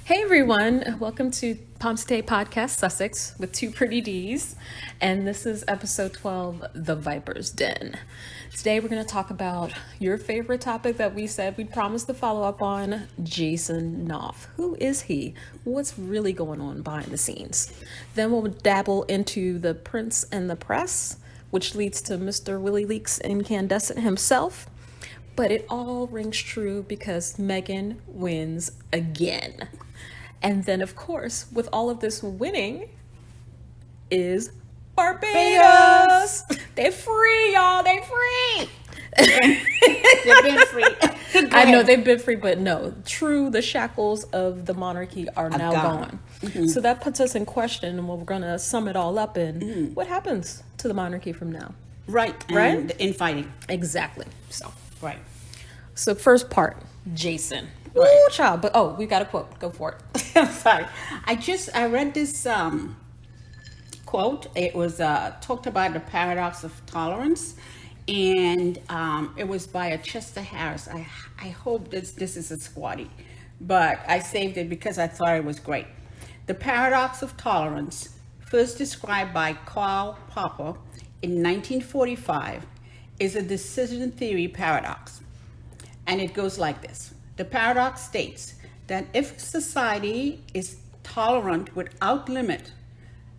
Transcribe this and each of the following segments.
Hey everyone, welcome to Pomsetay Podcast Sussex with two pretty D's, and this is episode 12, The Viper's Den. Today we're going to talk about your favorite topic that we said we'd promise to follow up on, Jason Knopf. Who is he? What's really going on behind the scenes? Then we'll dabble into the Prince and the Press, which leads to Mr. Willie Leaks Incandescent himself. But it all rings true because Meghan wins again. And then, of course, with all of this winning is Barbados. They're free, y'all. They're free. They've been free. I know they've been free, but no, the shackles of the monarchy are now gone. Mm-hmm. So that puts us in question, and we're going to sum it all up in what happens to the monarchy from now. Right. And infighting. Exactly. So. Right. So first part, Jason. Right. Ooh, child. But we got a quote. Go for it. I'm sorry. I read this quote. It was talked about the paradox of tolerance, and it was by a Chester Harris. I hope this is a squatty, but I saved it because I thought it was great. The paradox of tolerance, first described by Karl Popper in 1945, is a decision theory paradox. And it goes like this. The paradox states that if society is tolerant without limit,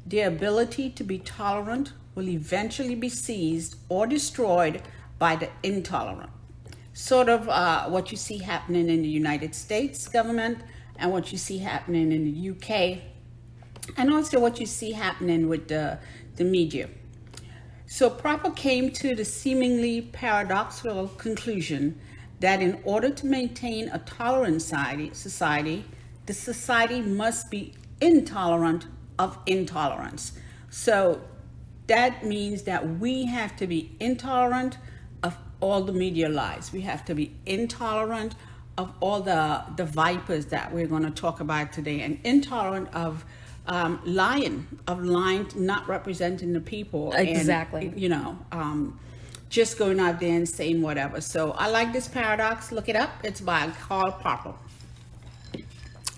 their ability to be tolerant will eventually be seized or destroyed by the intolerant. Sort of what you see happening in the United States government and what you see happening in the UK, and also what you see happening with the media. So Popper came to the seemingly paradoxical conclusion that in order to maintain a tolerant society, the society must be intolerant of intolerance. So that means that we have to be intolerant of all the media lies. We have to be intolerant of all the vipers that we're going to talk about today, and intolerant of lying, not representing the people. Exactly. And, just going out there and saying whatever. So I like this paradox. Look it up. It's by Karl Popper.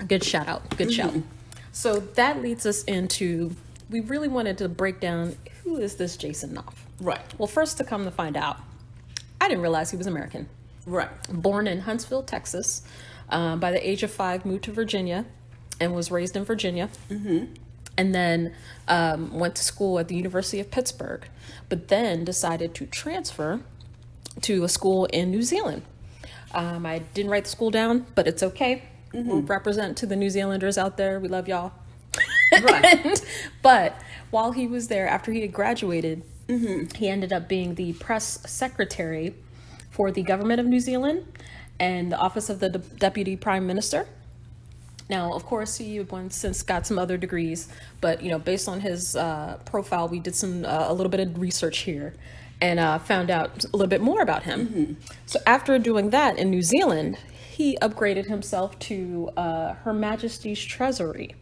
Good shout out. Good shout. So that leads us into, we really wanted to break down, who is this Jason Knopf? Right. Well, first, to come to find out, I didn't realize he was American. Right. Born in Huntsville, Texas. By the age of 5, moved to Virginia and was raised in Virginia. Mm-hmm. And then went to school at the University of Pittsburgh, but then decided to transfer to a school in New Zealand. I didn't write the school down, but it's okay. We'll represent to the New Zealanders out there. We love y'all. Right. But while he was there, after he had graduated, he ended up being the press secretary for the government of New Zealand and the office of the Deputy Prime Minister. Now, of course, he since got some other degrees, but based on his profile, we did a little bit of research here, and found out a little bit more about him. So after doing that in New Zealand, he upgraded himself to Her Majesty's Treasury.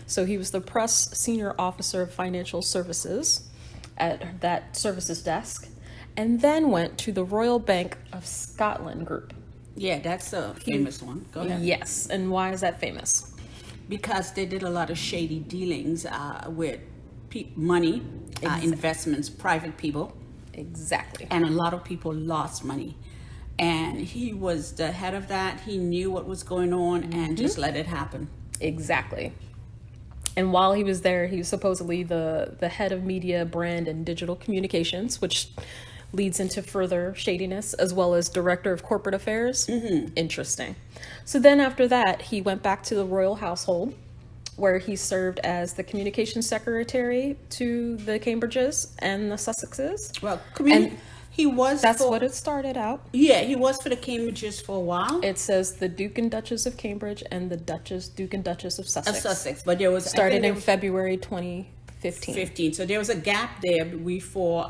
So he was the press senior officer of financial services at that services desk, and then went to the Royal Bank of Scotland Group. Yeah, that's a famous one. Go ahead. Yes, and why is that famous? Because they did a lot of shady dealings with money, investments, private people. Exactly. And a lot of people lost money. And he was the head of that. He knew what was going on and just let it happen. Exactly. And while he was there, he was supposedly the head of media, brand, and digital communications, which leads into further shadiness, as well as director of corporate affairs. Interesting. So then after that, he went back to the royal household, where he served as the communications secretary to the Cambridges and the Sussexes. Well, That's what it started out. Yeah, he was for the Cambridges for a while. It says the Duke and Duchess of Cambridge and the Duke and Duchess of Sussex. But there was started in February 2015. So there was a gap there before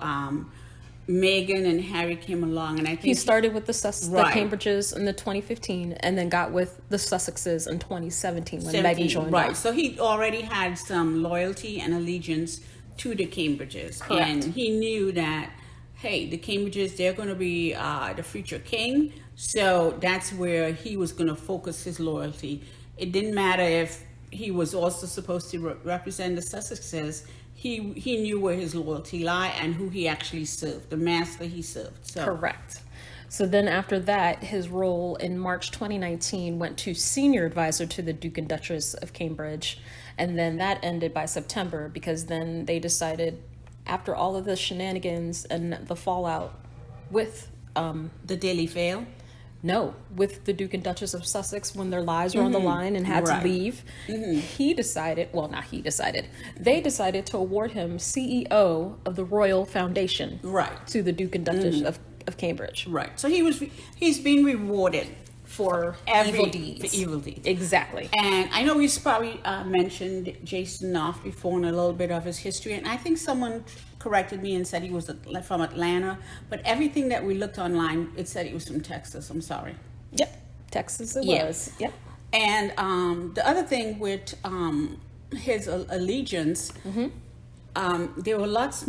Meghan and Harry came along, and I think he started with the Cambridges in the 2015, and then got with the Sussexes in 2017 when Meghan joined. Right, so he already had some loyalty and allegiance to the Cambridges. Correct. And he knew that, hey, the Cambridges, they're going to be the future king. So that's where he was going to focus his loyalty it didn't matter if he was also supposed to represent the Sussexes. He knew where his loyalty lie and who he actually served, the master he served. So. Correct. So then after that, his role in March 2019 went to senior advisor to the Duke and Duchess of Cambridge. And then that ended by September because then they decided, after all of the shenanigans and the fallout with the Daily Fail? No, with the Duke and Duchess of Sussex, when their lives were on the line and had to leave, they decided to award him CEO of the Royal Foundation to the Duke and Duchess of Cambridge. Right. So he's being rewarded for evil deeds. Exactly. And I know we've probably mentioned Jason Knopf before in a little bit of his history, and I think someone corrected me and said he was from Atlanta, but everything that we looked online, it said he was from Texas. I'm sorry. Yep, Texas it was. Yep. And the other thing with his allegiance, there were lots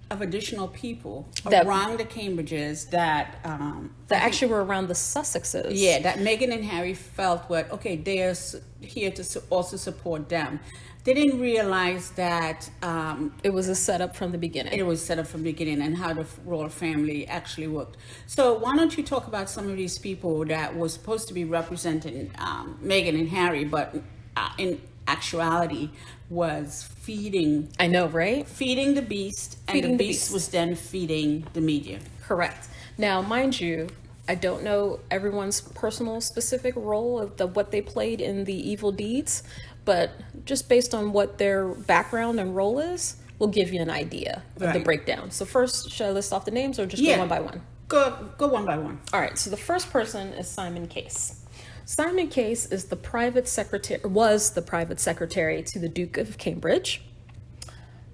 of additional people around the Cambridges that actually were around the Sussexes. Yeah, that Meghan and Harry felt okay, they're here to also support them. They didn't realize that it was a setup from the beginning. It was set up from the beginning and how the royal family actually worked. So why don't you talk about some of these people that were supposed to be representing Meghan and Harry, but in actuality was feeding. I know, right? Feeding the beast, and the beast was then feeding the media. Correct. Now, mind you, I don't know everyone's personal specific role of what they played in the evil deeds, but just based on what their background and role is, we'll give you an idea of the breakdown. So first, should I list off the names or just go one by one? Go one by one. All right. So the first person is Simon Case. Simon Case is was the private secretary to the Duke of Cambridge.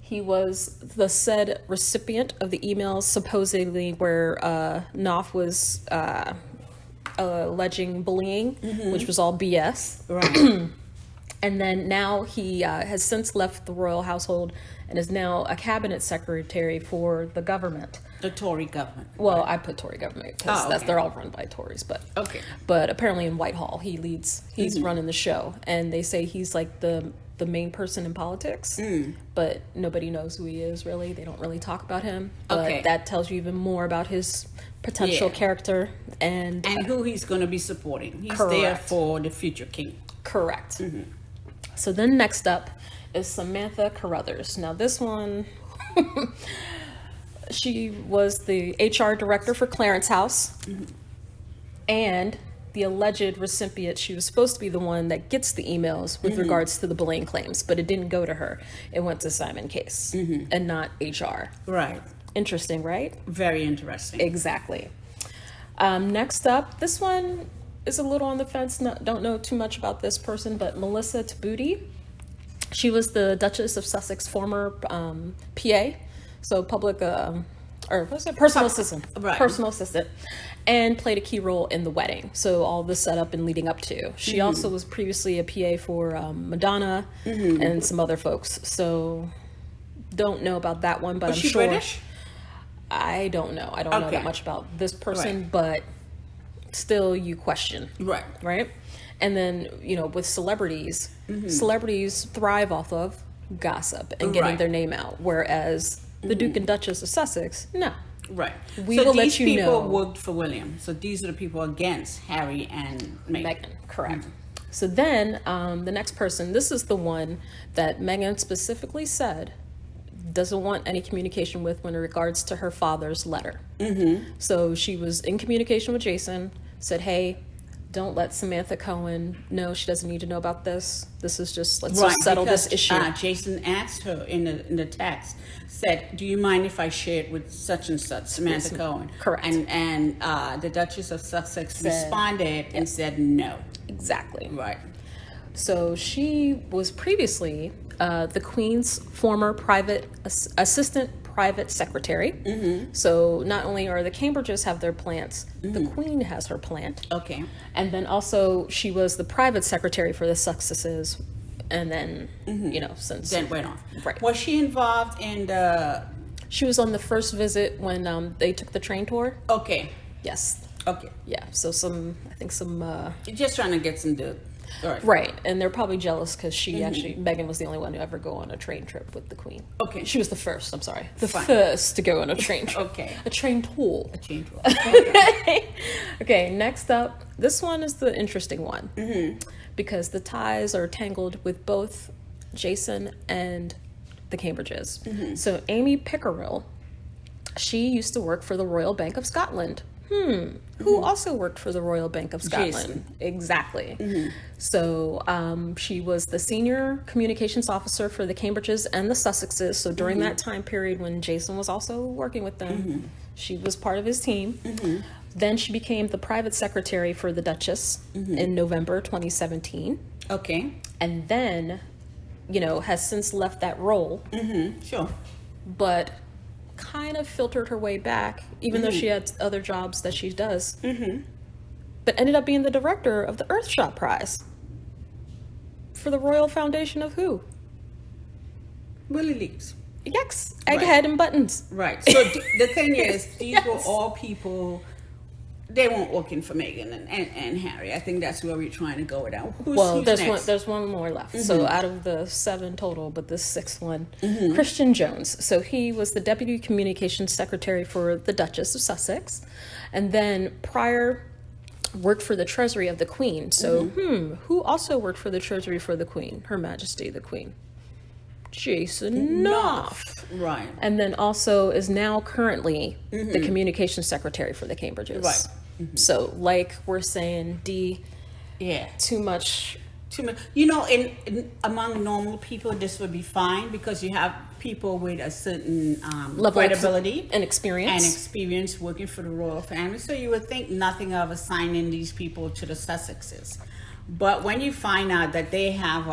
He was the said recipient of the emails supposedly where Knopf was alleging bullying, which was all BS. Right. And then now he has since left the royal household and is now a cabinet secretary for the government. The Tory government. Well, I put Tory government because they're all run by Tories, but But apparently in Whitehall, he's running the show, and they say he's like the main person in politics, but nobody knows who he is really. They don't really talk about him, but that tells you even more about his potential character and who he's going to be supporting. He's there for the future king. Correct. So then next up is Samantha Carruthers. Now this one, she was the HR director for Clarence House, and the alleged recipient. She was supposed to be the one that gets the emails with regards to the bullying claims, but it didn't go to her. It went to Simon Case and not HR. Right. Interesting, right? Very interesting. Exactly. Next up, this one is a little on the fence. Don't know too much about this person, but Melissa Tabuti. She was the Duchess of Sussex former PA, so public or what's it? Personal assistant. Right. Personal assistant, and played a key role in the wedding. So all the setup and leading up to. She also was previously a PA for Madonna and some other folks. So don't know about that one, but was I'm she sure. British? I don't know. I don't know that much about this person, but still you question. Right? And then, with celebrities, celebrities thrive off of gossip and getting their name out, whereas the Duke and Duchess of Sussex, no. Right. We will let you know. These people worked for William. So these are the people against Harry and Meghan. Correct. So then the next person, this is the one that Meghan specifically said doesn't want any communication with when it regards to her father's letter. So she was in communication with Jason, said, hey, don't let Samantha Cohen know. She doesn't need to know about this. This is just, let's just settle this issue. Jason asked her in the text, said, do you mind if I share it with such and such, Samantha Cohen? Correct. And the Duchess of Sussex responded and said no. Exactly. Right. So she was previously the Queen's former assistant private secretary. So not only are the Cambridges have their plants, the Queen has her plant. Okay. And then also she was the private secretary for the Sussexes, and then since then went on. Right. Was she involved in the? She was on the first visit when they took the train tour. Okay. Yes. Okay. Yeah. So some. You're just trying to get some dirt. Right, and they're probably jealous because she actually, Meghan was the only one to ever go on a train trip with the Queen. Okay. She was the first, I'm sorry. The first to go on a train trip. Okay. A train tool. A train tool. Okay, next up, this one is the interesting one. Because the ties are tangled with both Jason and the Cambridges. So Amy Pickerel, she used to work for the Royal Bank of Scotland. Who also worked for the Royal Bank of Scotland? Jason. Exactly. So she was the senior communications officer for the Cambridges and the Sussexes. So during that time period when Jason was also working with them, she was part of his team. Then she became the private secretary for the Duchess in November 2017. Okay. And then, has since left that role. Sure. But kind of filtered her way back, even though she had other jobs that she does. But ended up being the director of the Earthshot Prize for the Royal Foundation of who? Willie Leaks. Yes, Egghead and Buttons. Right. So the thing is, these were all people. They weren't working for Meghan and Harry. I think that's where we're trying to go with that. Who's next? There's one more left. So out of the 7 total, but this 6th one, Christian Jones. So he was the deputy communications secretary for the Duchess of Sussex, and then prior worked for the Treasury of the Queen. So who also worked for the Treasury for the Queen? Her Majesty the Queen. Jason Knopf. Right. And then also is now currently the communications secretary for the Cambridges. Right. So like we're saying, too much. In among normal people, this would be fine because you have people with a certain level credibility and experience working for the royal family. So you would think nothing of assigning these people to the Sussexes. But when you find out that they have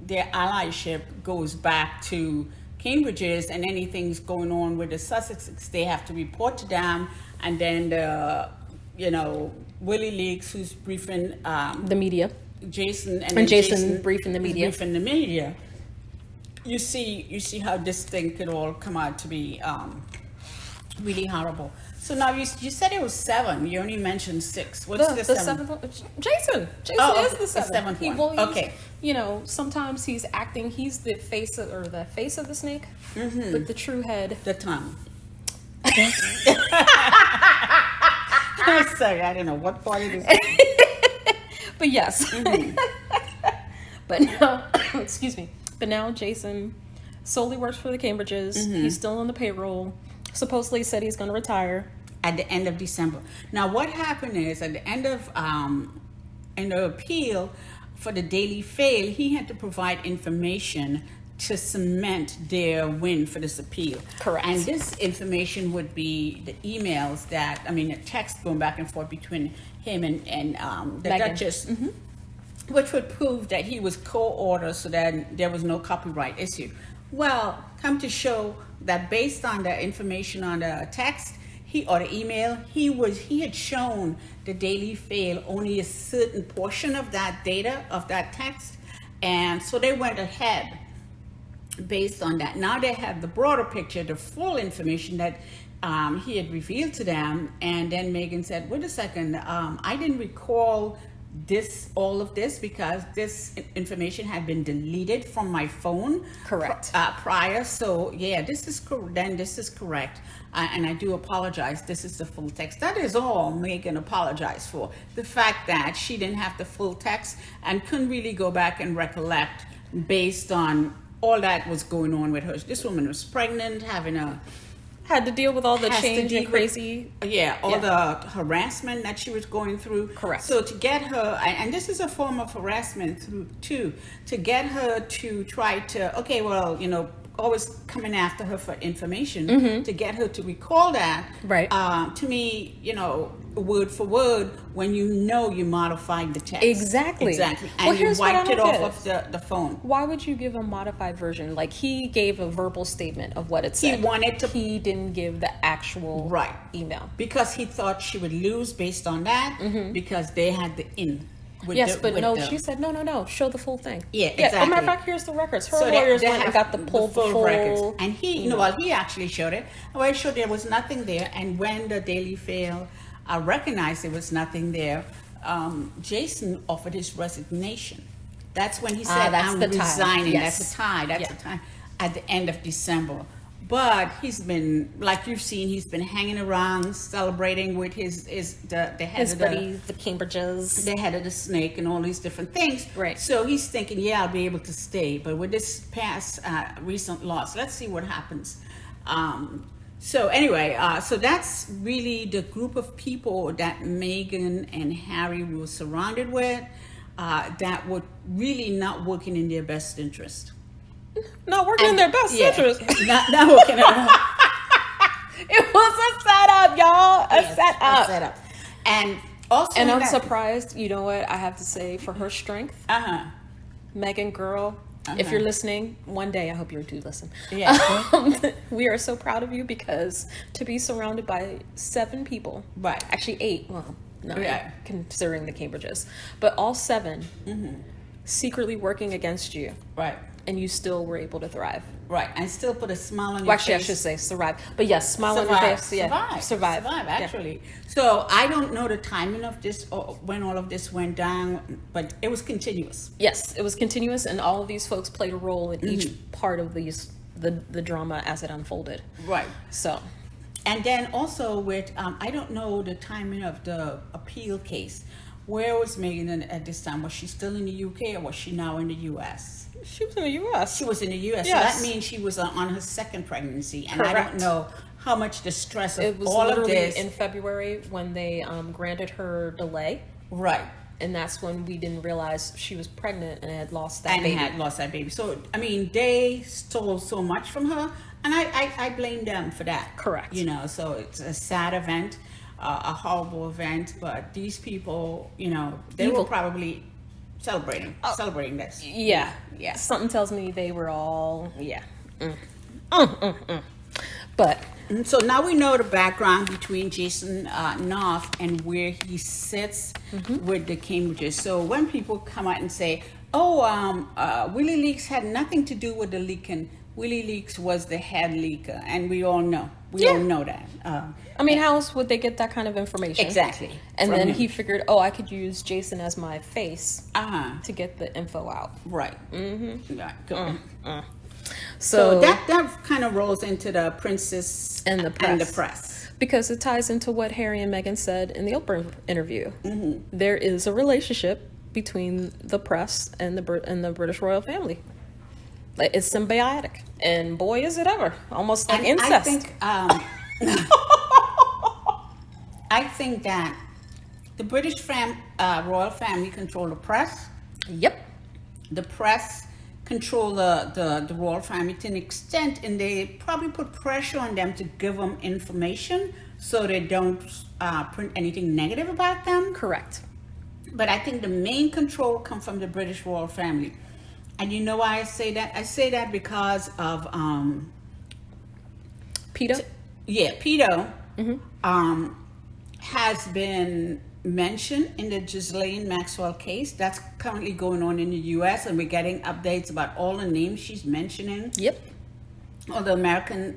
their allyship goes back to Cambridges, and anything's going on with the Sussexes, they have to report to them, and then Willie Leaks, who's briefing the media, Jason briefing the media. You see how this thing could all come out to be really horrible. So now you said it was 7. You only mentioned 6. What's the 7th one? Jason. Oh, is the 7th one. Okay. Sometimes he's acting. He's the face of the snake, but the true head, the tongue. I'm sorry, I don't know what part it is. But yes. But now, excuse me. But now Jason solely works for the Cambridges. He's still on the payroll. Supposedly said he's going to retire at the end of December. Now, what happened is at the end of in the appeal for the Daily Fail, he had to provide information to cement their win for this appeal. Correct. And this information would be the emails the text going back and forth between him and the Meghan. Duchess, which would prove that he was co-author, so that there was no copyright issue. Well, come to show that based on the information on the text or the email, he had shown the Daily Fail only a certain portion of that data, of that text, and so they went ahead based on that. Now they have the broader picture, the full information that he had revealed to them, and then Meghan said, wait a second, I didn't recall all of this because this information had been deleted from my phone. Correct. Prior. So yeah, this is correct. And I do apologize. This is the full text. That is all Meghan apologized for. The fact that she didn't have the full text and couldn't really go back and recollect based on all that was going on with her. This woman was pregnant, had to deal with all the change and crazy. The harassment that she was going through. Correct. So to get her, and this is a form of harassment too, to get her to try to, always coming after her for information, to get her to recall that. Right. To me, word for word, when you modified the text. Exactly. And you wiped it off of the phone. Why would you give a modified version? Like, he gave a verbal statement of what it said. He didn't give the actual email. Because he thought she would lose based on that, because they had the in. She said, no, show the full thing. Yeah, exactly. As a matter of fact, here's the records. Her lawyers went and got the full records. And he actually showed it. Well, it showed there was nothing there. And when the Daily Fail recognized there was nothing there, Jason offered his resignation. That's when he said, that's I'm the time. resigning. Yes. That's the time. That's Yeah. the time at the end of December. But he's been, like you've seen, he's been hanging around celebrating with the head His of buddies, the Cambridges. the head of the snake and all these different things. Right. So he's thinking, yeah, I'll be able to stay. But with this past recent loss, let's see what happens. So anyway, so that's really the group of people that Meghan and Harry were surrounded with that were really not working in their best interest. Not working in their best interest. Not working at all. It was a setup, y'all. A setup. And also, And I'm surprised, you know what I have to say, for her strength. Meghan, girl, if you're listening, one day I hope you do listen. Yeah. We are so proud of you, because to be surrounded by 7 people, Right. actually 8, well, no, Yeah. considering the Cambridges, but all 7 secretly working against you, Right. and you still were able to thrive. Right. And still put a smile on your Well, actually, face. I should say survive. But yes, smile on your face. Yeah. Survive, Yeah. actually. So I don't know the timing of this or when all of this went down, but it was continuous. Yes, it was continuous, and all of these folks played a role in each part of the drama as it unfolded. Right. So, And then also with, I don't know the timing of the appeal case. Where was Meghan at this time? Was she still in the UK or was she now in the US? she was in the U.S. She was in the US. Yes. So that means she was on her second pregnancy. And I Correct. don't know how much the stress of It was all of literally this. in February when they granted her delay, Right. and that's when we didn't realize she was pregnant and had lost that And baby. had lost that baby. So, I mean, they stole so much from her. And I blame them for that. Correct. You know, so it's a sad event, a horrible event. But these people, you know, they Evil. were probably celebrating this. Yeah. Yeah. Something tells me they were all, yeah. But So now we know the background between Jason North and where he sits with the Cambridges. So when people come out and say, Willie Leaks had nothing to do with the leaking, Willie Leaks was the head leaker, and we all know. We all know that. I mean, how else would they get that kind of information? Exactly. And From then him. he figured, oh, I could use Jason as my face Uh-huh. to get the info out. Right. Mm-hmm. Right. Go. So, So that kind of rolls into the princess And the press. because it ties into what Harry and Meghan said in the Oprah interview. There is a relationship between the press and the British royal family. Like, it's symbiotic, and boy, is it ever! Almost like And incest. I think that the British royal family control the press. Yep. The press control the royal family to an extent, and they probably put pressure on them to give them information so they don't print anything negative about them. Correct. But I think the main control comes from the British royal family. And you know why I say that? I say that because of Peter. Peter has been mentioned in the Ghislaine Maxwell case. That's currently going on in the U.S. and we're getting updates about all the names she's mentioning. Yep. All the American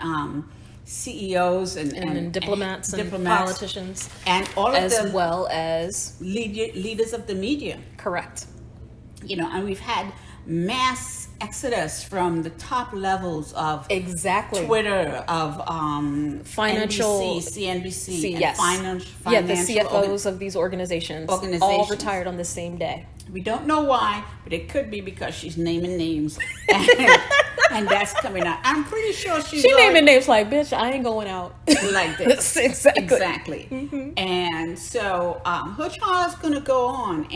CEOs And diplomats and politicians, and all of as them well as leaders of the media. correct. You know, and we've had mass exodus from the top levels of Exactly. Twitter, of Financial- NBC, CNBC, and yes. financial Yeah, the CFOs of these organizations all Organizations. retired on the same day. We don't know why, but it could be because she's naming names, and that's coming out. I'm pretty sure she's She going naming names like, bitch, I ain't going out. like this. Exactly. Exactly. And so her trial is going to go on,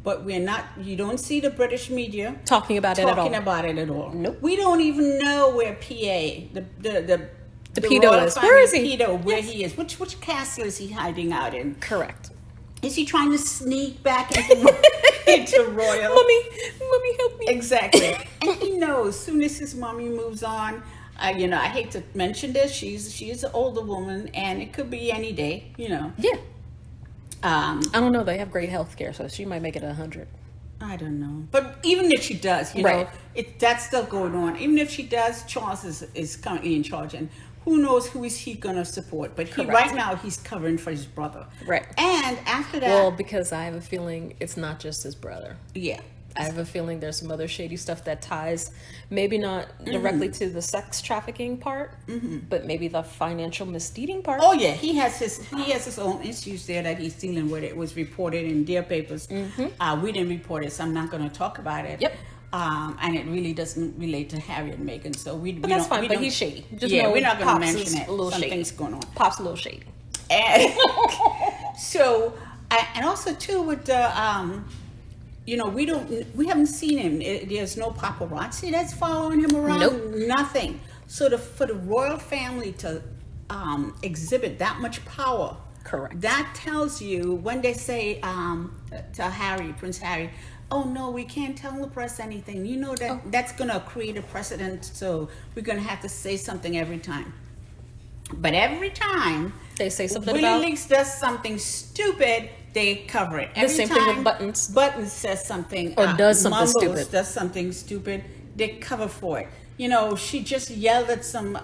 but we're not. You don't see the British media Talking about it at all. talking about it at all. Nope. We don't even know where PA the Pedo royal is. family Where is he? Pedo, where he is. Which castle is he hiding out in? Correct. Is he trying to sneak back into royal? Mommy, help me. Exactly. And he knows soon as his mommy moves on. You know, I hate to mention this. She is an older woman, and it could be any day. You know. Yeah. I I don't know. They have great health care, so she might make it 100. I don't know. But even if she does, you Right. know, that's still going on. Even if she does, Charles is currently in charge, and who knows who is he gonna support? But Correct. right now he's covering for his brother. Right. And after that, Well, because I have a feeling it's not just his brother. yeah. I have a feeling there's some other shady stuff that ties, maybe not directly to the sex trafficking part, but maybe the financial misleading part. Oh yeah, he has his own issues there that he's dealing with. It was reported in their papers. We didn't report it, so I'm not going to talk about it. Yep. And it really doesn't relate to Harry and Meghan, so But that's fine. But he's shady. Just yeah, know we're not going to Pops mention is it. a little Something's shady. going on. Pop's a little shady. And so, and also too with the we haven't seen him. There's no paparazzi that's following him around. Nope. Nothing. So for the royal family to exhibit that much power, Correct. that tells you when they say to Prince Harry, oh no, we can't tell the press anything. You know that that's gonna create a precedent. So we're gonna have to say something every time. But every time They say something Willie about Leaks does something stupid, they cover it. Every same time thing with Buttons. Buttons says something Or does something Mumbles stupid. does something stupid, they cover for it. You know, she just yelled at some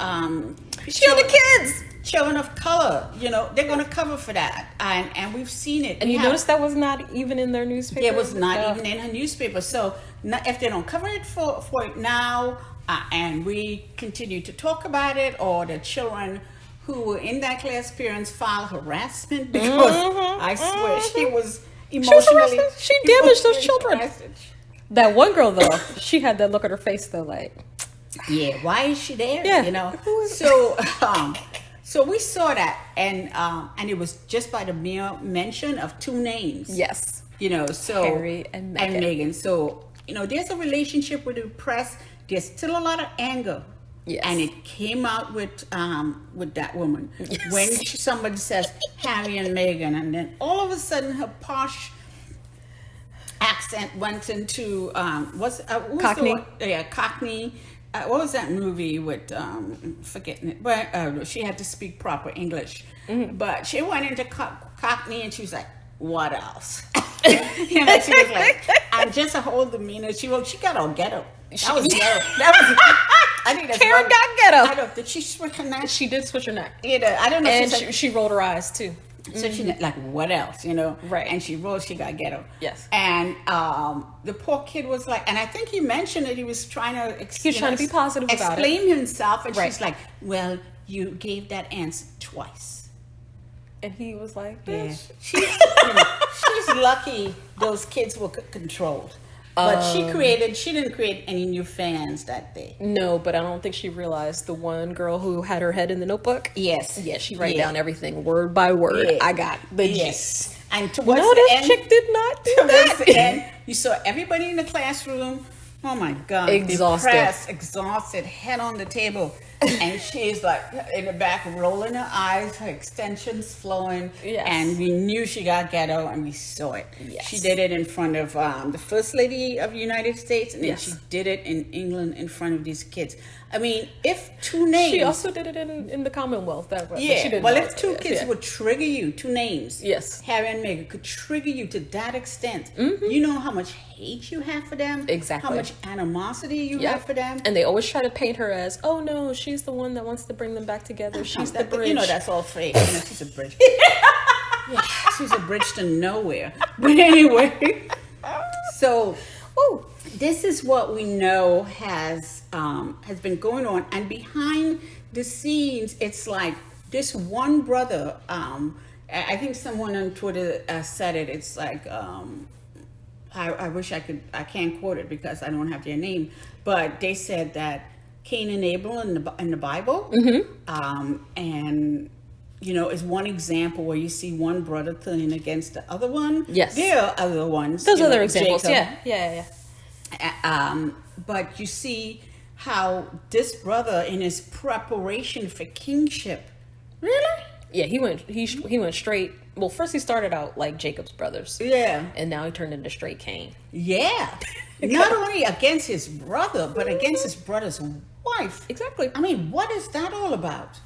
She yelled at kids. children of color. You know, they're gonna cover for that, and we've seen it. And We you have- notice that was not even in their newspaper? it was not No. even in her newspaper. So if they don't cover it for it now, and we continue to talk about it, or the children who were in that class parents file harassment, because I swear she was emotionally. harassed. She damaged those emotionally children. harassed. That one girl, though, she had that look at her face, though, like, Yeah, why is she there? Yeah. You know. Who is- So we saw that, and it was just by the mere mention of two names. yes. You know, so Harry and Meghan. So there's a relationship with the press. There's still a lot of anger. Yes. And it came out with that woman. Yes. When somebody says Harry and Meghan, and then all of a sudden her posh accent went into Cockney? Cockney. What was that movie with forgetting it? But she had to speak proper English. But she went into Cockney, and she was like, "What else?" She was like, "I'm just a whole demeanor." She got all ghetto. That was ghetto. I think that's Karen wrong. got ghetto. I don't. Did she switch her neck? She did switch her neck. I don't know. And She said, she rolled her eyes, too. so she like, what else? Right. And she rolled. She got ghetto. Yes. And the poor kid was like, and I think he mentioned that he was trying to. He was trying to be positive about it. explain himself, and Right. she's like, "Well, you gave that answer twice." And he was like, Yeah. bitch. She's lucky those kids were controlled. But she didn't create any new fans that day. No, but I don't think she realized the one girl who had her head in the notebook. Yes. Yeah, she write Yeah. down everything word by word. Yeah. I got the Yes. gist. And towards No, the this end, chick did not do towards that. the end, you saw everybody in the classroom. Oh my God. Exhausted. Depressed, exhausted, head on the table. And she's like in the back rolling her eyes, her extensions flowing. Yes. And we knew she got ghetto, and we saw it. Yes. She did it in front of the First Lady of the United States, and then Yes. she did it in England in front of these kids. I mean, if two names. She also did it in the Commonwealth. That way. Yeah, She didn't well, know if it. two kids Yeah. would trigger you, two names, Yes. Harry and Meghan, could trigger you to that extent, you know how much hate you have for them, Exactly. how much animosity you Yep. have for them. And they always try to paint her as, oh no, she's the one that wants to bring them back together. She's the bridge. That's all fake. She's a bridge. Yeah, she's a bridge to nowhere. But anyway, so this is what we know has been going on, and behind the scenes, it's like this one brother. I think someone on Twitter said it. It's like I wish I could. I can't quote it because I don't have their name, but they said that Cain and Abel in the Bible, and is one example where you see one brother turning against the other one. Yes. There are other ones. Those other examples. Jacob. Yeah. But you see how this brother, in his preparation for kingship, really? Yeah, he went straight. Well, first he started out like Jacob's brothers. Yeah. And now he turned into straight Cain. Yeah. Not only against his brother, but against his brother's wife. Exactly. I mean, what is that all about?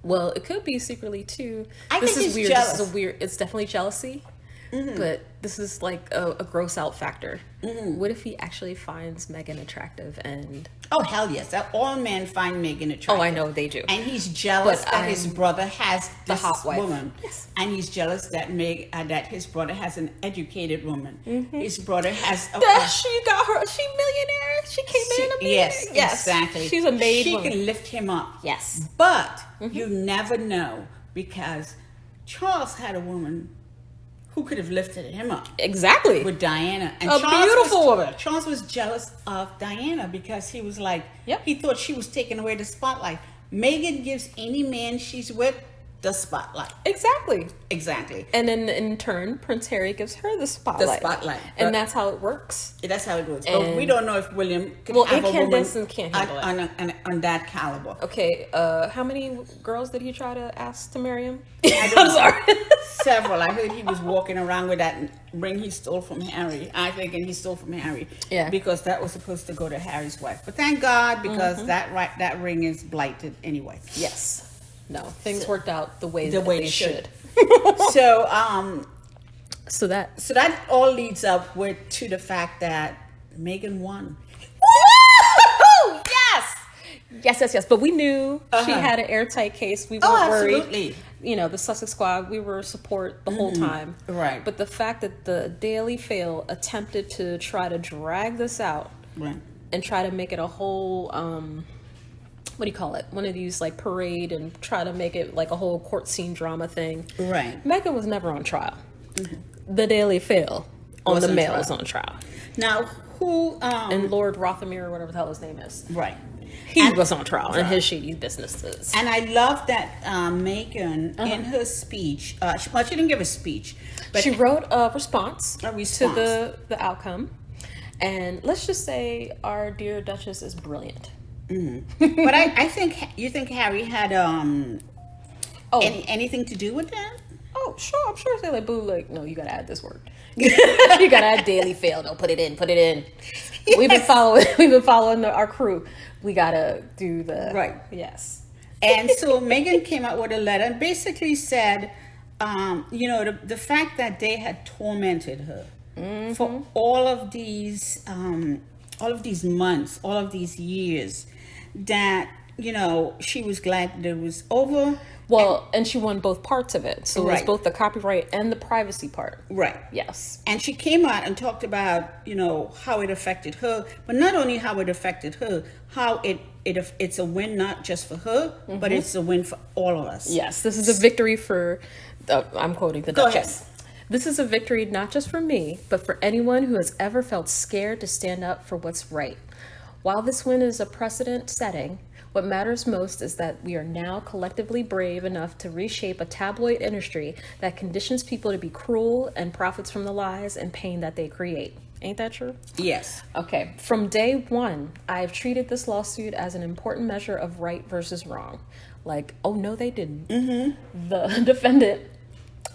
Well, it could be secretly too. I This think is he's weird. jealous. This is a weird. It's definitely jealousy, but this is like a gross out factor. What if he actually finds Meghan attractive and... Oh, hell yes. All men find Meghan attractive. Oh, I know they do. And he's jealous But that his brother has the this hot wife. woman. Yes. And he's jealous that that his brother has an educated woman. His brother has... She got her... She millionaire. She came in a millionaire. Yes, exactly. She's a maid She woman. can lift him up. Yes. But you never know, because Charles had a woman who could have lifted him up. Exactly. With Diana. And A beautiful woman. Charles was jealous of Diana because he was like, Yep. he thought she was taking away the spotlight. Meghan gives any man she's with the spotlight. Exactly. Exactly. And then in turn, Prince Harry gives her the spotlight. And that's how it works. That's how it works. But we don't know if William could Well, have a woman incandescent can't handle on that caliber. Okay, how many girls did he try to ask to marry him? I'm sorry. Several. I heard he was walking around with that ring he stole from Harry. I think, and he stole from Harry. Yeah. Because that was supposed to go to Harry's wife. But thank God, because that ring is blighted anyway. Yes. No, things worked out the way They they should. So So that so that all leads up to the fact that Meghan won. Woo! Yes. But we knew she had an airtight case. We weren't worried. Absolutely. You know, the Sussex squad, we were support the whole time. Right. But the fact that the Daily Fail attempted to try to drag this out Right. and try to make it a whole what do you call it? One of these like parade and try to make it like a whole court scene drama thing. Right. Meghan was never on trial. The Daily Fail on the Mail is on trial. Now, who And Lord Rothermere, or whatever the hell his name is, right. he was on trial and his shady businesses. And I love that Meghan, in her speech, she didn't give a speech, but She wrote a response, A response. to the outcome. And let's just say our dear Duchess is brilliant. but I think you think Harry had anything to do with that? Oh, sure. I'm sure they're like, boo, like, no, you got to add this word. You got to add Daily Fail. No, put it in. Yes. We've been following our crew. We got to do the... Right. Yes. And so Meghan came out with a letter and basically said, the fact that they had tormented her for all of these months, all of these years, that, she was glad that it was over. Well, and she won both parts of it. So it was Right. both the copyright and the privacy part. Right. Yes. And she came out and talked about, how it affected her, but not only how it affected her, how it's a win not just for her, but it's a win for all of us. Yes. This is a victory for, I'm quoting the Go Duchess. ahead. This is a victory not just for me, but for anyone who has ever felt scared to stand up for what's right. While this win is a precedent setting, what matters most is that we are now collectively brave enough to reshape a tabloid industry that conditions people to be cruel and profits from the lies and pain that they create. Ain't that true? Yes. Okay. From day one, I have treated this lawsuit as an important measure of right versus wrong. Like, oh, no, they didn't. The defendant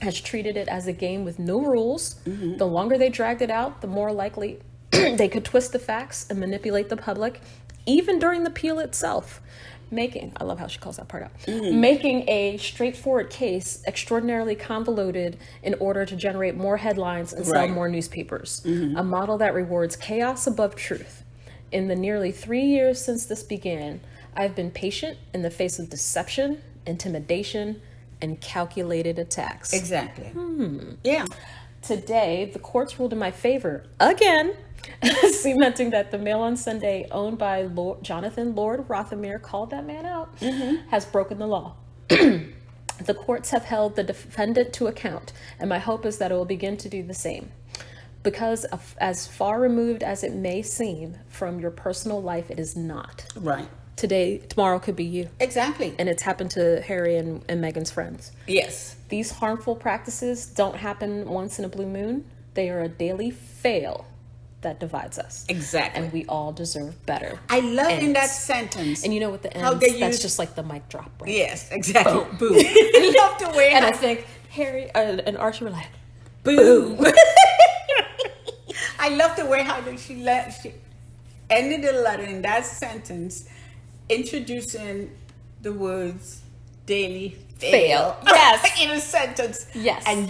has treated it as a game with no rules. The longer they dragged it out, the more likely they could twist the facts and manipulate the public, even during the appeal itself. I love how she calls that part out, making a straightforward case extraordinarily convoluted in order to generate more headlines and sell more newspapers. A model that rewards chaos above truth. In the nearly 3 years since this began, I've been patient in the face of deception, intimidation, and calculated attacks. Exactly. Yeah. Today, the courts ruled in my favor again, cementing that the Mail on Sunday, owned by Jonathan Lord Rothermere, called that man out, has broken the law. The courts have held the defendant to account, and my hope is that it will begin to do the same. Because as far removed as it may seem from your personal life, it is not. Right. Tomorrow could be you. Exactly. And it's happened to Harry and Meghan's friends. Yes. These harmful practices don't happen once in a blue moon. They are a daily fail that divides us. Exactly. And we all deserve better. I love in that sentence. And you know what the How end, they that's use- just like the mic drop, right? Yes, exactly. Boo. I love the way. And I think Harry and Archie were like, boo. I love the way how she ended the letter in that sentence, introducing the words "daily fail." Fail. Yes. In a sentence. Yes. And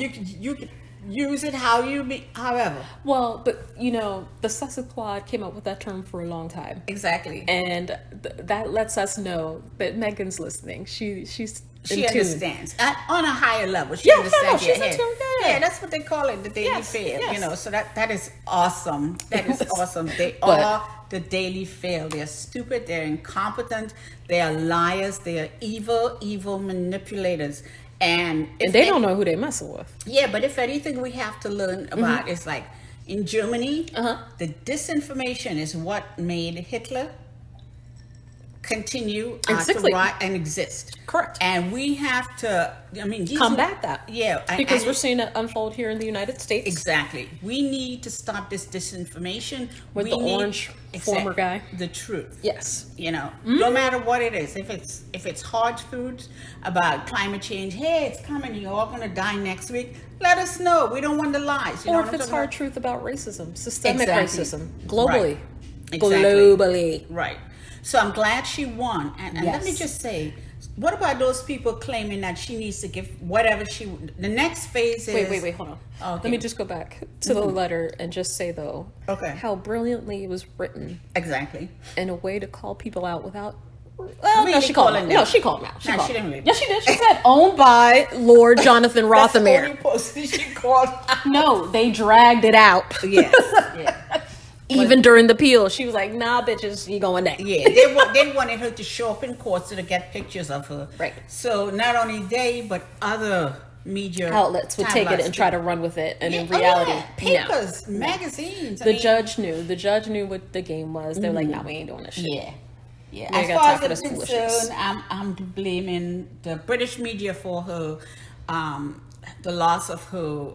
use it however. Well, but the Sussex Squad came up with that term for a long time. Exactly. And that lets us know that Megan's listening. She's She in tune. understands on a higher level. She Yeah, understands. she's in tune. Yeah, that's what they call it, the daily fail. yes. So that is awesome. That is awesome. They But- are the daily fail. They're stupid. They're incompetent. They are liars. They are evil manipulators. And they don't know who they're messing with. Yeah, but if anything we have to learn about is like in Germany, the disinformation is what made Hitler continue to rise and exist. Correct. And we have to, Combat that. Yeah. Because we're seeing it unfold here in the United States. Exactly. We need to stop this disinformation. With the orange former guy. The truth. Yes. No matter what it is. If it's hard foods about climate change, hey, it's coming, you're all gonna die next week. Let us know. We don't want the lies. Or if it's hard truth about racism, systemic Exactly. racism, globally. Right. Exactly. Globally. Right. So I'm glad she won. And let me Yes. just say, what about those people claiming that she needs to give whatever the next phase is... Wait, hold on. Okay. Let me just go back to the letter and just say, though, how brilliantly it was written Exactly. in a way to call people out without... Well, Really no, she called calling him out. them. No, she called him out. No, called she him. didn't really. Yes, she did. She said, owned by Lord Jonathan That's the Rothermere. only post she called. No, they dragged it out. Yes. Yeah. Even during the appeal, she was like, nah, bitches, you going next. Yeah, they wanted her to show up in court so to get pictures of her. Right. So not only they, but other media Outlets would take it and try to run with it, and in reality, no. papers, magazines. The judge knew what the game was. They're like, nah, we ain't doing this shit. Yeah. We As ain't got far time as for I'm this foolishness. concerned, I'm blaming the British media for her, the loss of her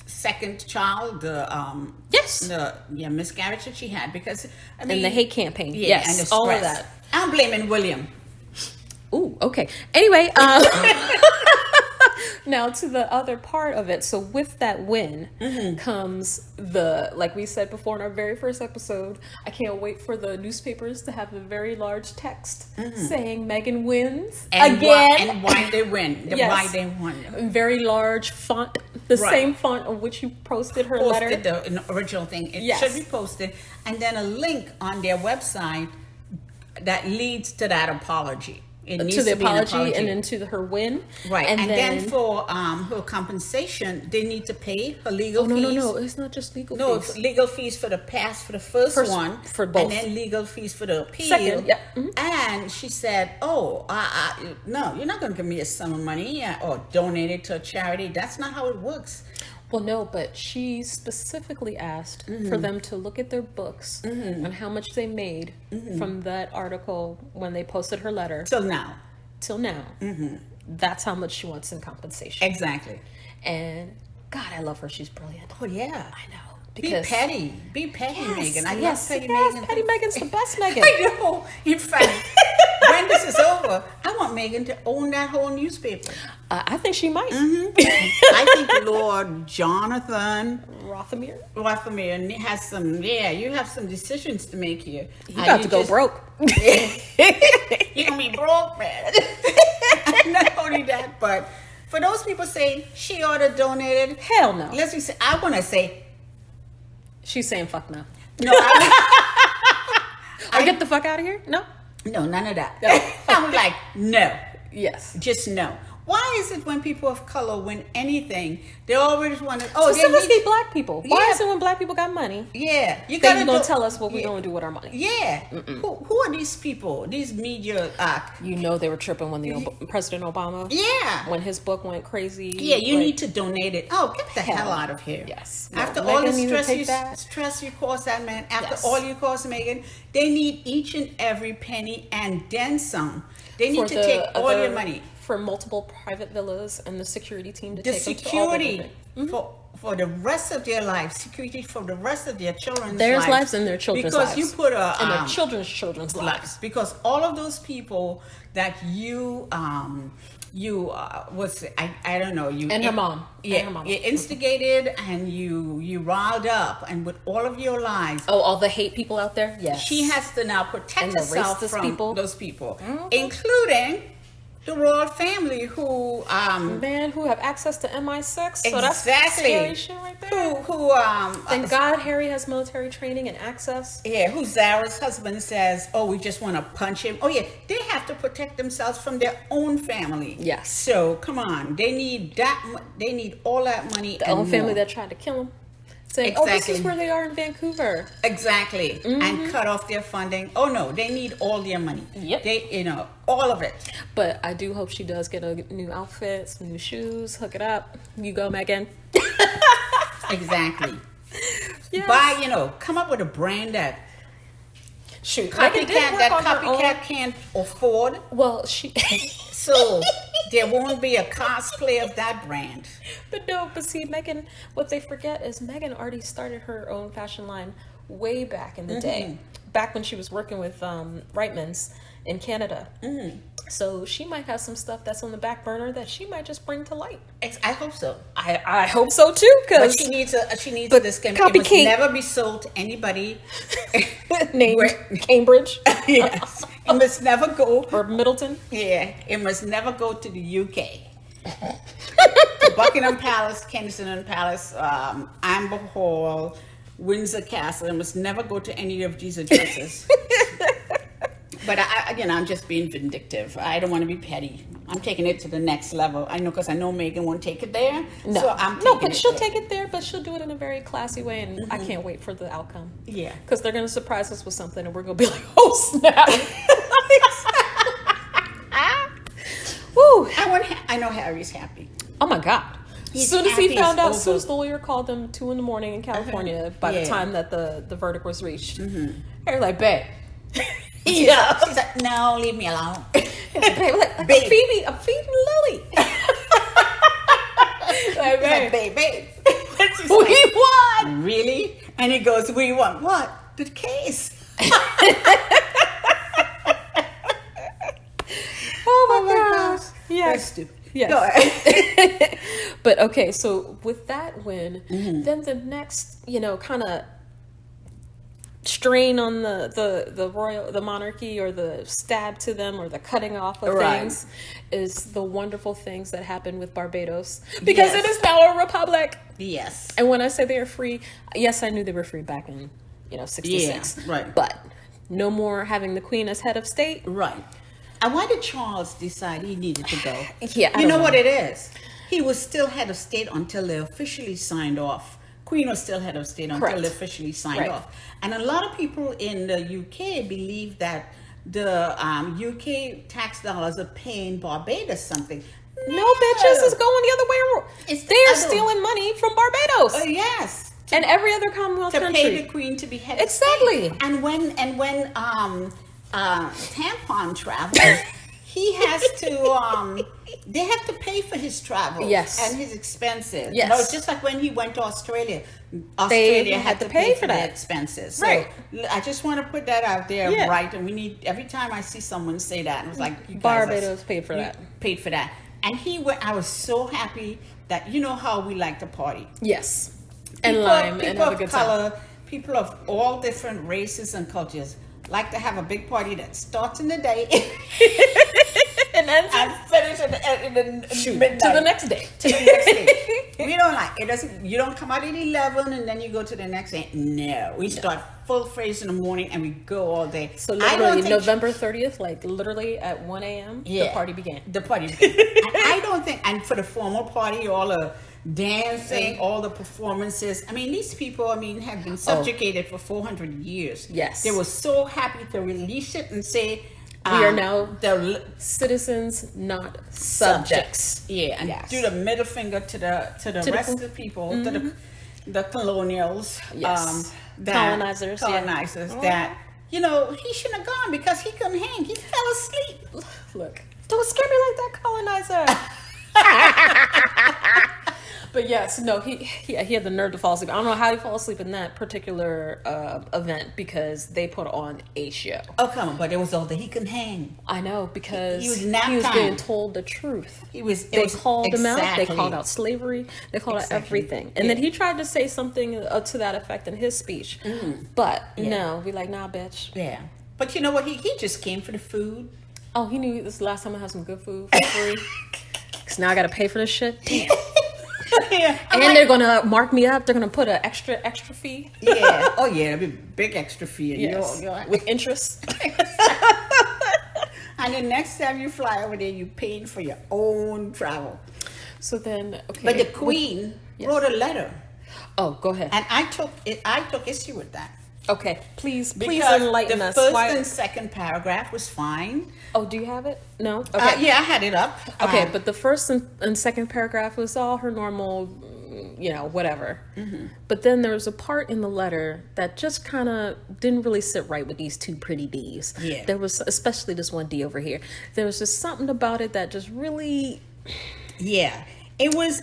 second child, the miscarriage that she had, because And the hate campaign. Yeah, Yes, and the stress. all of that. I'm blaming William. Ooh, okay. Anyway, now to the other part of it. So with that win comes like we said before in our very first episode, I can't wait for the newspapers to have a very large text saying Meghan wins again. Why they win. Yes. Why they won. Very large font, the same font on which you posted her letter. The original thing. It should be posted. And then a link on their website that leads to that apology. It needs to the to be an apology and then to her win. Right. And then for her compensation, they need to pay her legal fees. No, it's not just legal No, fees. it's legal fees for the first one. For both. And then legal fees for the appeal. Second, yeah. And she said, no, you're not going to give me a sum of money or donate it to a charity. That's not how it works. Well, no, but she specifically asked for them to look at their books and how much they made from that article when they posted her letter. Till now. That's how much she wants in compensation. Exactly. And God, I love her. She's brilliant. Oh, yeah. I know. Be petty, Meghan. I love petty Meghan. Petty Meghan's the best Meghan. I know. In fact, when this is over, I want Meghan to own that whole newspaper. I think she might. I think Lord Jonathan Rothermere has some. Yeah, you have some decisions to make here. You got to go broke. You're gonna be broke, man. Not only that, but for those people saying she ought to donate it, Hell no. let's be. I want to say. She's saying fuck no. No, Or get the fuck out of here? No. no, none of that. No. I'm like, no, Yes. just no. Why is it when people of color win anything, they always want to? Specifically black people. Why Yeah. is it when black people got money, Yeah, you then gotta you gonna tell us what we're yeah. gonna do with our money? Yeah, who are these people? These media You know they were tripping when President Obama, yeah. when his book went crazy. Yeah, you like, need to donate it. Oh, get the hell out of here. Yes. After No, all the Meghan needs to take that. stress you caused that man, after Yes. all you caused Meghan, they need each and every penny and then some. They need to take all your money. For multiple private villas and the security team to The take them to all the security different- for the rest of their lives, security for the rest of their children's Their lives and their children's because lives. you put a and their children's lives. because all of those people that you I don't know you And her mom. yeah And her mom. you instigated and you riled up and with all of your lies. Oh, all the hate people out there? Yes. She has to now protect And the herself racist from people? those people, including The royal family who Man, who have access to MI6, so that's exactly scary shit right there. who Thank God Harry has military training and access. yeah, who Zara's husband says, "Oh, we just want to punch him." Oh yeah, they have to protect themselves from their own family. Yes. So come on, they need that. They need all that money. The and own family more. that tried to kill him. Saying, oh, this is Exactly. where they are in Vancouver. Exactly, and cut off their funding. Oh no, they need all their money. Yep. They, all of it. But I do hope she does get a new outfit, some new shoes, hook it up. You go, Meghan. Exactly. Yes. Buy, come up with a brand that Shoot, Meghan did copycat work that on her own. copycat can't afford. Well, she... So there won't be a cosplay of that brand. But see, Meghan, what they forget is Meghan already started her own fashion line way back in the day. Back when she was working with Reitmans in Canada. So she might have some stuff that's on the back burner that she might just bring to light. I hope so. I hope so too, But because she needs a disclaimer. It must copycat. never be sold to anybody. named Cambridge Yes. It must never go. or Middleton. Yeah, it must never go to the UK. To Buckingham Palace, Kensington Palace, Amber Hall, Windsor Castle. It must never go to any of these addresses. But I'm just being vindictive. I don't want to be petty. I'm taking it to the next level. I know because I know Meghan won't take it there. No, So I'm taking but it she'll there. take it there, but she'll do it in a very classy way, and I can't wait for the outcome. Yeah. Because they're going to surprise us with something, and we're going to be like, oh, snap. Woo. I know Harry's happy. Oh, my God. As He's soon as he happy found it's out, Sue's over. lawyer called him 2 a.m. in California by the Yeah. time that the verdict was reached. Harry like, babe. Yeah. She's like, no, leave me alone. Babe, like, Babe. I'm feeding Lily. Like, He's like, babe, babe. She's we like, won. really? And he goes, we won. What? The case. Oh my gosh. gosh. That's Yes. stupid. Yes. Go ahead. But okay, so with that win, then the next, kind of strain on the monarchy, or the stab to them, or the cutting off of Right. things, is the wonderful things that happen with Barbados, because Yes. it is now a republic. Yes. And when I say they are free, yes, I knew they were free back in 66. Yeah, right. But no more having the Queen as head of state. Right. And why did Charles decide he needed to go? Yeah, I You don't know what it is? He was still head of state until they officially signed off. Queen was still head of state until Correct. they officially signed Right. off. And a lot of people in the UK believe that the UK tax dollars are paying Barbados something. No, bitches, it's going the other way around. It's the They're other- stealing money from Barbados Oh yes. and every other Commonwealth To country. pay the Queen to be head of Exactly. state. And when Tampon travels, he has to they have to pay for his travel, Yes. and his expenses. Yes. No, it's just like when he went to Australia. Australia had to pay for their expenses. So Right. I just want to put that out there, Yeah. right? And we need, every time I see someone say that, it's like, you guys Barbados paid for you that. Paid for that. And he went, I was so happy that, you know how we like to party. Yes. And People- lime and people have a of good time. color, people of all different races and cultures like to have a big party that starts in the day And then and finish in the midnight. to the next day. To the next day. We don't like it. Doesn't, you don't come out at 11 and then you go to the next day. No, we start full phase in the morning and we go all day. So I don't literally think- November 30th, like literally at 1 a.m., the Yeah. party began. The party began. And I don't think, and for the formal party, all the dancing, all the performances. I mean, these people, have been subjugated for 400 years. Yes. They were so happy to release it and say, We are now the citizens, not subjects. Yeah, and Yes. do the middle finger to the the rest of the people, to the colonials, Yes. that- Colonizers, yeah. colonizers. That he shouldn't have gone because he couldn't hang. He fell asleep. Look, don't scare me like that, colonizer. But yes, no, he had the nerve to fall asleep. I don't know how he fell asleep in that particular event, because they put on a show. Oh come on! But it was all that he couldn't hang. I know, because He was nap being time. told the truth. It was Called him out. They exactly. called out slavery. They called out Exactly. everything. And then he tried to say something to that effect in his speech. But no, we like, nah, bitch. Yeah, but you know what? He just came for the food. Oh, he knew this is the last time I had some good food for free. Because now I got to pay for this shit. Damn. Yeah. And they're going to mark me up. They're going to put an extra fee. Yeah. Oh, yeah. It'll be a big extra fee. And Yes. With interest. And the next time you fly over there, you're paying for your own travel. So then, okay. But the Queen wrote a letter. Oh, go ahead. And I took issue with that. Okay, please Because enlighten the us. first Why- and second paragraph was fine. Oh, do you have it? No? Okay. Yeah, I had it up. Okay, but the first and second paragraph was all her normal, whatever. Mm-hmm. But then there was a part in the letter that just kind of didn't really sit right with these two pretty Ds. Yeah. There was, especially this one D over here. There was just something about it that just really... Yeah. It was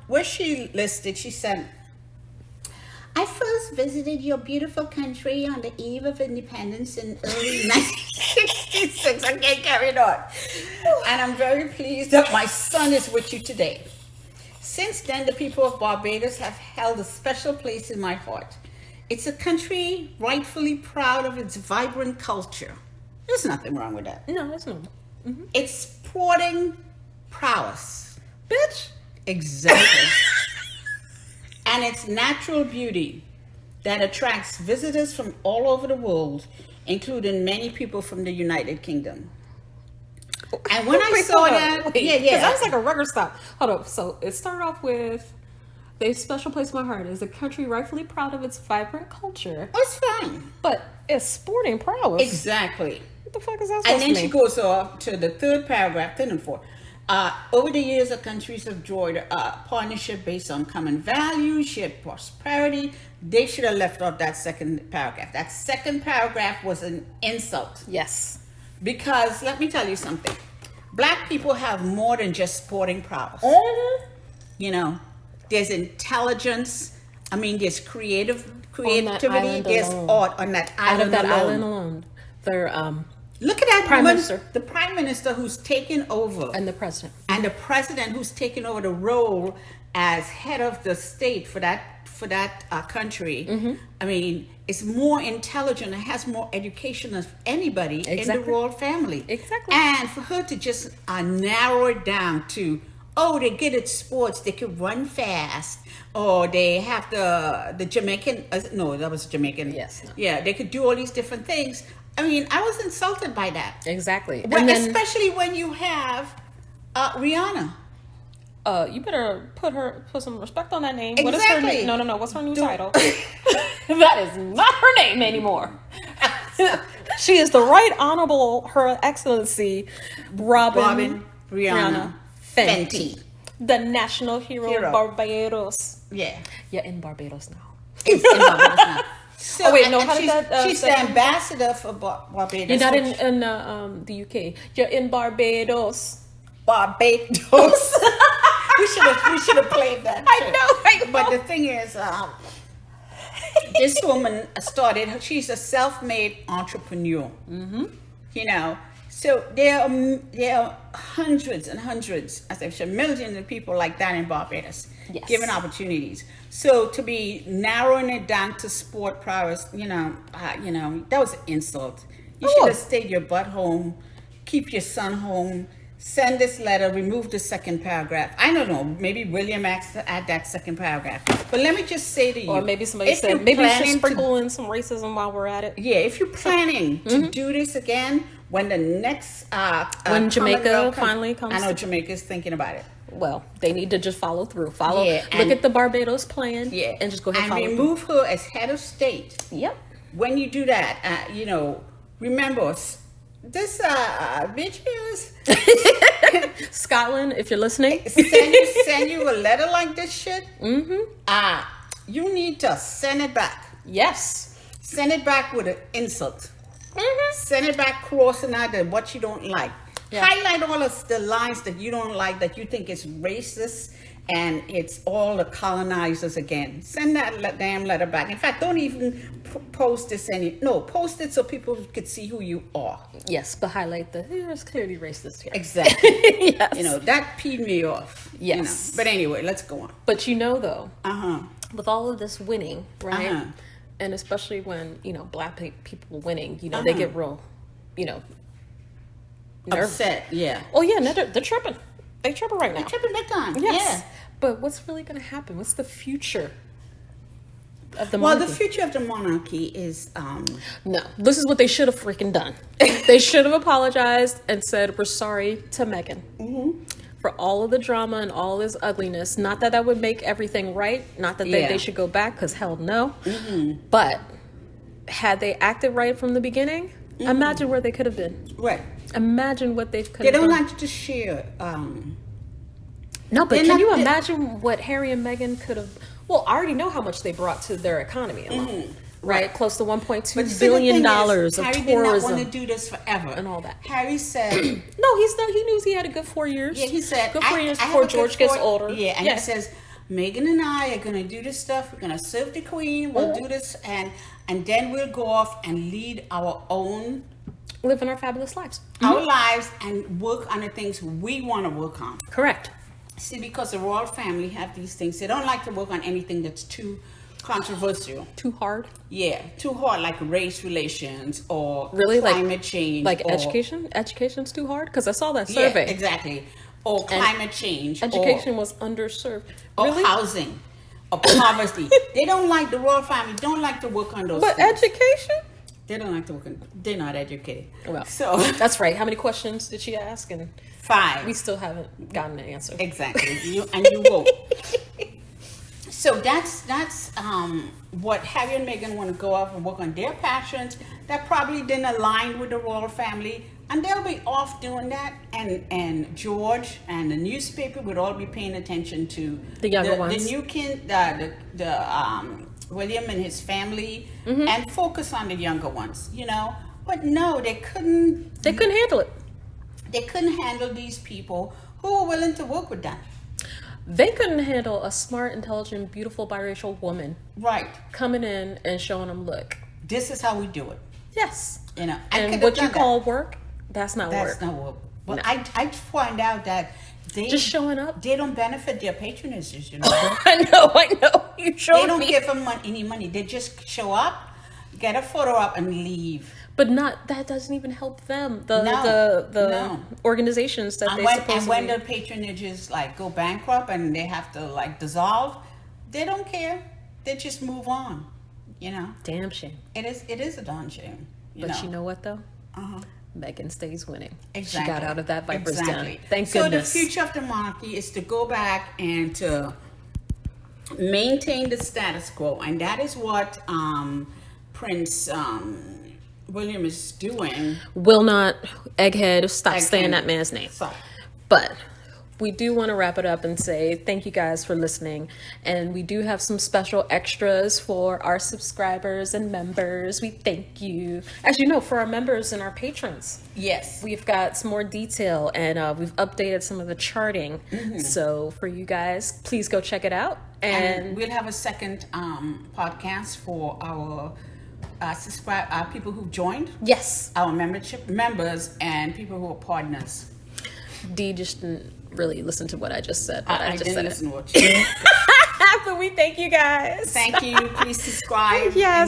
where she listed, she said, I first visited your beautiful country on the eve of independence in early 1966. I can't carry it on. And I'm very pleased that my son is with you today. Since then, the people of Barbados have held a special place in my heart. It's a country rightfully proud of its vibrant culture. There's nothing wrong with that. No, that's normal. Mm-hmm. It's sporting prowess. Bitch. Exactly. And its natural beauty that attracts visitors from all over the world, including many people from the United Kingdom. And when I saw that, because that was like a record stop. Hold up. So it started off with, "A special place in my heart is a country rightfully proud of its vibrant culture." Oh, it's fine. But it's sporting prowess. Exactly. What the fuck is that supposed And then to she mean? goes off to the third paragraph, 3 and 4. Over the years, the countries have enjoyed a partnership based on common values, shared prosperity. They should have left off that second paragraph. That second paragraph was an insult. Yes. Because let me tell you something. Black people have more than just sporting prowess. Mm-hmm. You know, there's intelligence. I mean, there's creativity. island There's alone. art on that Out island of that alone. island alone. They're, Look at that Prime woman, Minister. the prime minister who's taken over, and the president. and the president who's taken over the role as head of the state for that country. Mm-hmm. I mean, is more intelligent and has more education than anybody in the royal family. Exactly. And for her to just narrow it down to, oh, they're good at sports, they can run fast, or they have the Jamaican, no, that was Jamaican. Yes. No. Yeah, they could do all these different things. I mean, I was insulted by that. Exactly. Well, And then, especially when you have Rihanna. you better put some respect on that name. What is her Exactly. name? No. What's her new title? That is not her name anymore. She is the Right Honorable Her Excellency Robin Rihanna Fenty. the national hero of Barbados. Yeah. You're in Barbados now. It's in Barbados now. So, Oh, wait, no, and how did that, she's the ambassador for Barbados. You're not which- in the UK. You're in Barbados. Barbados. we should have played that. I know. But the thing is, this woman she's a self-made entrepreneur. Mm-hmm. You know, so there are hundreds and hundreds, as I said, millions of people like that in Barbados, Yes. given opportunities. So to be narrowing it down to sport prowess, that was an insult. You should have stayed your butt home, keep your son home. Send this letter, remove the second paragraph. I don't know, maybe William asked to add that second paragraph. But let me just say to you. Or maybe somebody if said, you're maybe we should planning sprinkle in some racism while we're at it. Yeah, if you're planning to do this again, when the next... When Jamaica Commonwealth finally comes. I know Jamaica's thinking about it. Well, they need to just follow through. Yeah, Look at the Barbados plan. Yeah. And just go ahead and follow remove her as head of state. through. Yep. When you do that, remember... This bitch is Scotland, if you're listening. send you a letter like this shit. Mm-hmm. You need to send it back. Yes. Send it back with an insult. Mm-hmm. Send it back crossing out what you don't like. Yeah. Highlight all of the lines that you don't like, that you think is racist, and it's all the colonizers again. Send that damn letter back. In fact, don't even post this post it so people could see who you are. Yes, but highlight it's clearly racist here. Exactly. Yes. That peed me off. Yes. But anyway, let's go on. But though, Uh-huh. with all of this winning, right? Uh-huh. And especially when, black people winning, they get real, upset. Yeah. Oh yeah, no, they're tripping. They're tripping right now. They're tripping big time. Yes. Yeah. But what's really going to happen? What's the future of the Well, monarchy? the future of the monarchy is No, this is what they should have freaking done. They should have apologized and said, we're sorry to Meghan for all of the drama and all this ugliness. Not that that would make everything right. Not that Yeah. they should go back, because hell no. But had they acted right from the beginning, imagine where they could have been. right. Imagine what they could They have done. don't like to share. No, but They're can not- you they- imagine what Harry and Meghan could have? Well, I already know how much they brought to their economy alone, right? Close to $1.2 But see, the billion thing is, dollars of Harry did not want to tourism do this forever and all that. Harry said, No, he's not. He knew he had a good 4 years. yeah, he said, good 4 years I have before a good George gets 4 older. Yeah, and he says, Meghan and I are going to do this stuff. We're going to serve the Queen. We'll do this, and then we'll go off and lead our own living our fabulous lives. our lives and work on the things we want to work on. Correct. See, because the royal family have these things, they don't like to work on anything that's too controversial. Too hard. Yeah, too hard, like race relations or Really, climate change, like or, education. Education's too hard because I saw that Yeah, survey. exactly. Or climate change. Education was underserved. or Really? housing, or poverty. They don't like the royal family. Don't like to work on those. But things. education. They don't like to work on. They're not educated. Well, So that's right. How many questions did she ask? And 5. we still haven't gotten an answer. Exactly. You won't. So that's what Harry and Meghan want to go off and work on their passions that probably didn't align with the royal family, and they'll be off doing that. And George and the newspaper would all be paying attention to The younger ones. the new kin, the William and his family, and focus on the younger ones. But no, they couldn't. They couldn't handle it. They couldn't handle these people who were willing to work with them. They couldn't handle a smart, intelligent, beautiful, biracial woman Right. coming in and showing them, look, This is how we do it. yes. I could And have what you done that. call work, that's not That's work. not what. Well, No. I find out that they Just showing up. They don't benefit their patronages. I know. You They showed don't me. give them any money. They just show up, get a photo up, and leave. But that doesn't even help them. The No. organizations that And they when supposedly. the patronages go bankrupt and they have to dissolve, they don't care. They just move on. Damn shame. It is a darn shame. But you know what though? Uh-huh. Megan stays winning. Exactly. She got out of that viper's Exactly. den. Thank so goodness. the future of the monarchy is to go back and to maintain the status quo, and that is what Prince William is doing. Will not Egghead stop saying Egghead. that man's name. So, But we do want to wrap it up and say thank you guys for listening. And we do have some special extras for our subscribers and members. We thank you. As you know, for our members and our patrons, yes. we've got some more detail and we've updated some of the charting. So for you guys, please go check it out. And we'll have a second podcast for our people who joined, yes, our membership members, and people who are partners. Dee just didn't really listen to what I just said, but I just didn't said listen to what you said. it. But we thank you guys. Thank you. Please subscribe. Yes.